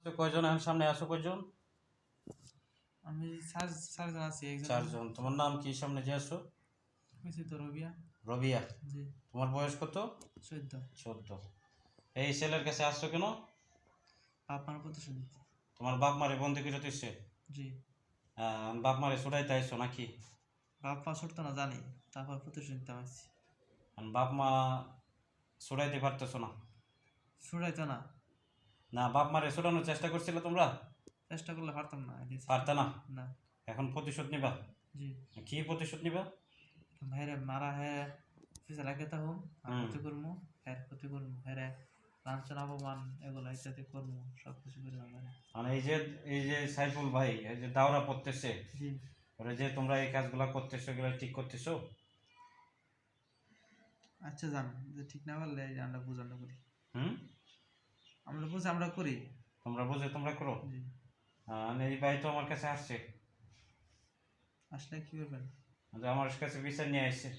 তো কয়জন এখন সামনে আসো কয়জন? আমি চারজন আছি। একজন চারজন। তোমার নাম কি সামনে যে আসো? হয়েছে তো রবিয়া। রবিয়া। জি। তোমার বয়স কত? 14। 14। এই ছেলের কাছে আসছো কেন? আপনার প্রতিশোধ নিতে। তোমার বাপ মারে বন্দি করে দিচ্ছে? জি। বাপ মারে ছুটাইতে আইছো নাকি? বাপ মা ছুটতো না জানি, তারপর প্রতিশোধ নিতে আসছি। বাপ মা ছুটাইতে পারতেছো না? ছুটাইতো না। না, বাপ মারে ছুটানোর চেষ্টা করছিলে তোমরা? চেষ্টা করলে পারতাম না। পারতে না? না। এখন প্রতিশোধ নিবা? জি। কি প্রতিশোধ নিবা? ভাইরে মারা হ্যাঁ ফিসে লাগে তা হোম আর হুম। ক্ষতি করবো, হ্যাঁ ক্ষতি করবো, হ্যাঁ লাঞ্ছনা অপমান এগুলো ইত্যাদি করবো, সব কিছু করে আমার। মানে এই যে সাইফুল ভাই এই যে দাওরা পড়তেছে, জি। ওরা যে তোমরা এই কাজগুলা করতেছো এগুলা ঠিক করতেছো? আচ্ছা জান, যে ঠিক না পারলে এই যে আমরা বুঝানো করি। হুম। আমরা বুঝে আমরা করি। তোমরা বুঝে তোমরা করো? জি। এই ভাই তো আমার কাছে আসছে, আসলে কি করবেন? যে আমার কাছে বিচার নিয়ে আসছে,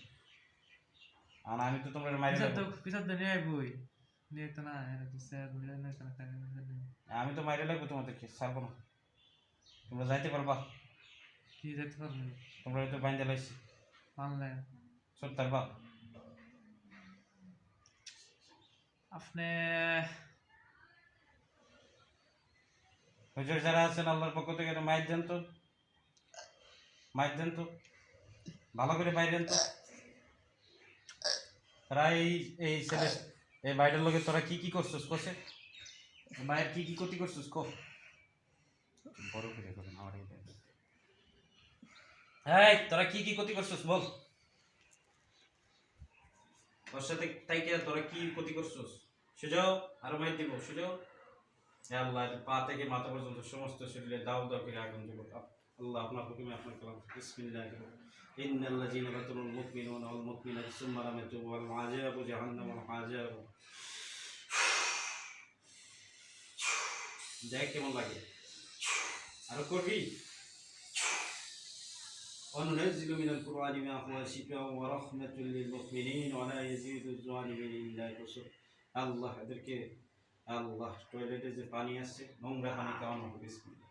আর আমি তো তোমরা মাইরে লাগবো। পিছার তো নিয়ে আইবই। নিয়ে তো না স্যার ধরে না কেন তাই আমি তো মাইরে লাগবো তোমাদেরকে, ছাড়বো না। তোমরা যাইতে পারবা? কি যেতে পারবো? তোমরা হয়তো বাইন্দে লাইছি, মানলে সত্যার বাপ। আপনি হুজুর যারা আছেন আল্লাহর পক্ষ থেকে মাইর দেন তো, মাইর দেন তো, ভালো করে মাইর দেন তো। তারা এই ছেলে এই বাইরের লোকে তোরা কি কি করছিস কোসে? মায়ের কি কি ক্ষতি করছিস কো? বড় করে করুন আমার এই তোরা কি কি ক্ষতি করছিস বল। ওর সাথে তাইকে তোরা কি ক্ষতি করছিস? সুজাও, আরো মাইর দিব, সুজাও। আল্লাহ পা থেকে মাথা পর্যন্ত সমস্ত শরীরে দাও দাও করে আগুন দেব। আল্লাহ আপনার হুকুমে আপনার কালাম বিসমিল্লাহির রহমানির রহিম। ইন্নাল্লাযীনা ফাতানুল মুমিনুনা ওয়াল মুমিনাতি সুম্মা লাম ইয়াতুবু ওয়াল আযাবু জাহান্নামু ওয়াল আযাবু। দেখ কেমন লাগে, আরো করবি। وننزل من القرآن ما هو شفاء ورحمة للمؤمنين ولا يزيد الظالمين إلا كفورا। আল্লাহ এদেরকে, আল্লাহ টয়লেটে যে পানি আসছে নোংরা পানি খাওয়ানো হবে বিসমিল্লাহ।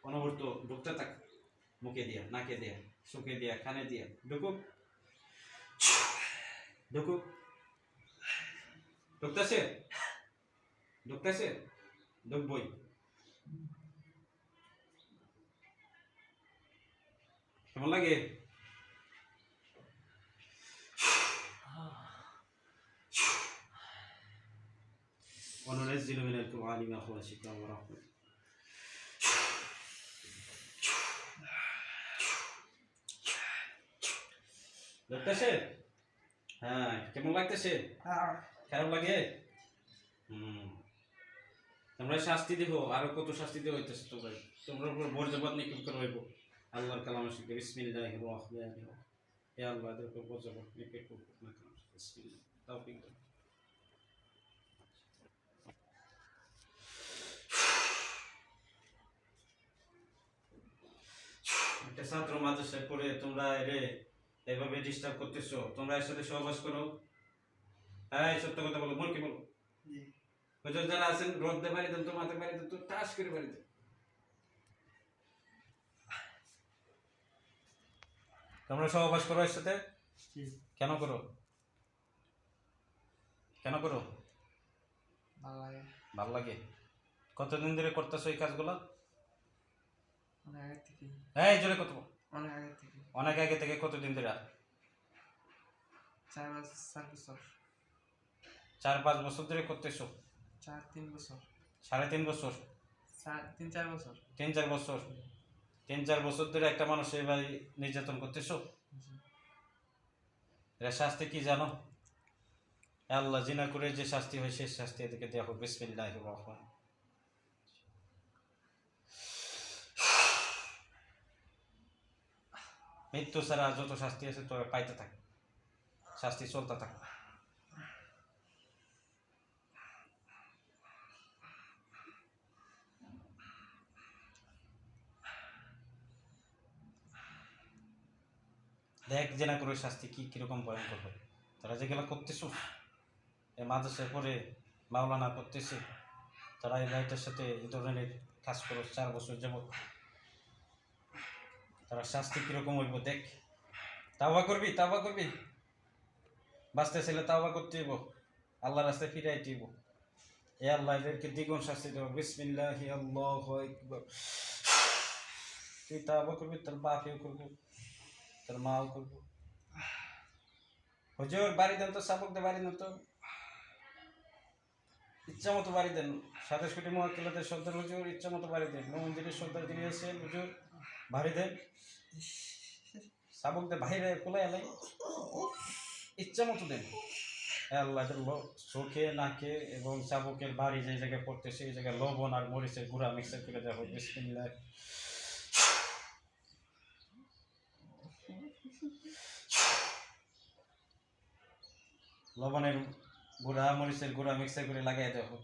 অনবরত ঢুকতে থাক, মুখে দিয়া, নাকে দিয়া, চোখে দিয়া, কানে দিয়া ঢুকুক ঢুকুক। ঢুকতেছে ঢুকতেছে, ঢুকবই। কেমন লাগে? وننزل من القرآن ما هو شفاء ورحمة। লাগতেছে? হ্যাঁ, কেমন লাগতেছে? খারাপ লাগে? তোমরা শাস্তি দিব, আরো কত শাস্তি দেওয়া হইতেছে তোমরা। তোমরা উপর বর্জ্যপাত নিক্ষেপ করে হইব। আল্লাহর কালামের শিখে বিসমিল্লাহির রহমানির রহিম। হে আল্লাহ এদের উপর বর্জ্যপাত নিক্ষেপ করুক না কেন। বিসমিল্লাহ। তাওফিক দাও। একটা ছাত্র মাদ্রাসায় পড়ে তোমরা এরে এভাবে ডিস্টার্ব করতেছো, তোমরা এর সাথে সহবাস করো? হ্যাঁ, সত্য কথা বলো, মন কি বলো। হুজুর যারা আছেন রোদে বাড়ি দেন তো, মাথা বাড়ি দেন তো, টাস করে বাড়ি দেন। তোমরা সহবাস করো এর সাথে? কেন করো? কেন করো? ভালো লাগে। ভালো লাগে। কতদিন ধরে করতেছো এই কাজগুলো? অনেক আগে থেকে। এই জোরে কত? অনেক আগে থেকে। অনেক আগে থেকে কতদিন ধরে? 4 বছর। 4-5 বছর ধরে করতেছো? 3 বছর। 3.5 বছর? 3-4 বছর। 3-4 বছর? 3-4 বছর ধরে একটা মানুষ এভাবে নির্যাতন করতেছো? এর শাস্তি কি জানো? আল্লাহ জিনা করে যে শাস্তি হয় সেই শাস্তি এদেরকে দেওয়া হোক বিসমিল্লাহির রহমান। মৃত্যু ছাড়া যত শাস্তি আছে তোরা পাইতে থাকে, শাস্তি চলতে থাকে। দেখ জেনা করে শাস্তি কি কিরকম ভয়ঙ্কর হবে। তারা যেগুলা করতেছো এই মাদ্রাসায় পড়ে মাওলানা করতেছে, তারা এই লাইটের সাথে এই ধরনের কাজ করো 4 বছর যাবত, তারা শাস্তি কীরকম হইব দেখ। তাওবা করবি, তাওবা করবি, বাঁচতে ছেলে তাওবা করতে হইব, আল্লাহ রাস্তায় ফিরাইতে হইব। এ আল্লাহ এদেরকে দ্বিগুণ শাস্তি দেবো। বিসমিল্লাহি আল্লাহু আকবার। তুই তাওবা করবি, তোর বাপেও করবো, তোর মাও করবো। হুজুর বাড়ি দেন তো, সাবক দে বাড়ি দেন তো, ইচ্ছা মতো বাড়ি দেন। 27 কোটি মহাকিলাদের সর্দার হুজুর ইচ্ছা মতো বাড়ি দেন। মন্দিরের সর্দার যিনি আছেন হুজুর বাড়ি দেন, সাবক দে বাইরে কোলায় এলাই ইচ্ছা মতো দেন। আল্লাহ চোখে নাকে এবং চাবুকের বাড়ি যে জায়গায় পড়তে সেই জায়গায় লবণ আর মরিচের গুঁড়া মিক্সার করে দেওয়া হোক। বিসমিল্লাহ। লবণের গুঁড়া মরিচের গুঁড়া মিক্সার করে লাগাই দেওয়া হোক।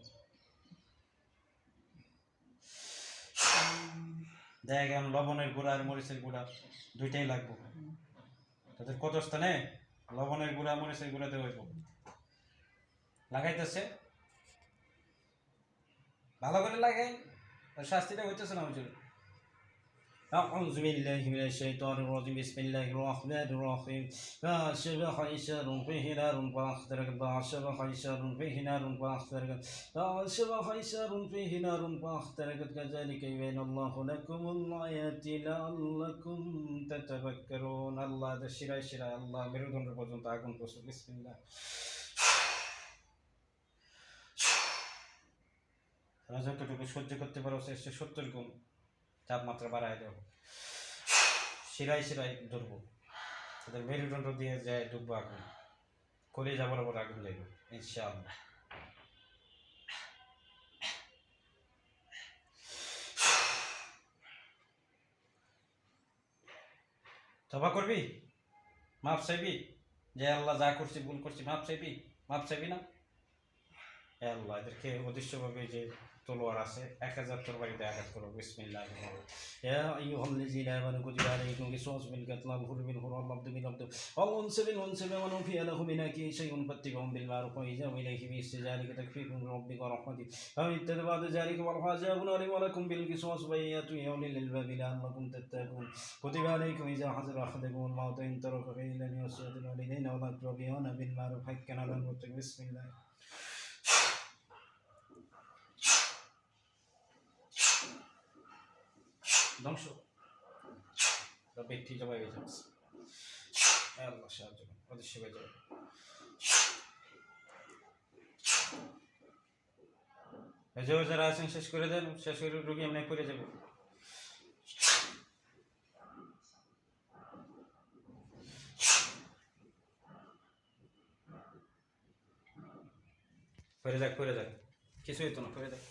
দেখ এখন লবণের গুঁড়া আর মরিচের গুঁড়া দুইটাই লাগবো। তাদের কত স্থানে লবণের গুঁড়া মরিচের গুঁড়া দেওয়া হইব। লাগাইতেছে ভালো করে লাগাই, শাস্তিটা হইতেছে না হুজুর। أعوذ بالله من الشيطان الرجيم بسم الله الرحمن الرحيم فأصبح يشار فيه نار فأحترق فأصبح يشار فيه نار فأحترق فأصبح يشار فيه نار فأحترقت كذلك يبين الله لكم الآيات لعلكم تتفكرون الله ده শিরায় শিরায় আল্লাহ মেরুদণ্ড পর্যন্ত আগুন প্রস্তুত। বিসমিল্লাহ। যতটুকু সহ্য করতে পারো সে 70 গুণ তাপমাত্রা বাড়ায় দেবো। শিরায় শিরায় ধরবো, তাদের মেরুদণ্ড দিয়ে যায় ডুববো আগুন, কলিজা বরাবর আগুন যাইব ইনশাআল্লাহ। তওবা করবি, মাপ চাইবি, যে আল্লাহ যা করছি ভুল করছি, মাপ চাইবি, মাপ চাইবি না? আল্লাহ এদেরকে অদৃশ্যভাবে যে তলোয়ার আছে 1000 তরবারিতে আঘাত করো। বিসমিল্লাহ। يا أيها الذين آمنوا كتب عليكم القصاص في القتلى الحر بالحر والعبد بالعبد والأنثى بالأنثى ومن عفي له من أخيه شيء فاتبع بالمعروف وإحسان إليه بمثل ذلك تكفيكم من ربكم ورحمته فمن اتبع بعد ذلك والعذاب أليم ولكم بالقصاص بينة يا أولي الألباب لعلكم تتقون كتب عليكم إذا حضر أحدكم الموت إن ترك خيرا وصية الوالدين والأقربين بالمعروف حقا على المتقين. بسم الله. ধ্বংস ব্যক্তি জবাই হয়ে যাচ্ছে, আল্লাহ সাহায্য অদৃশ্য হয়ে যাবে। যারা আছেন শেষ করে দেন, শেষ করে রোগী এমনি করে যাবে। করে যাক, করে যাক, কিছুই তো না, করে যাক।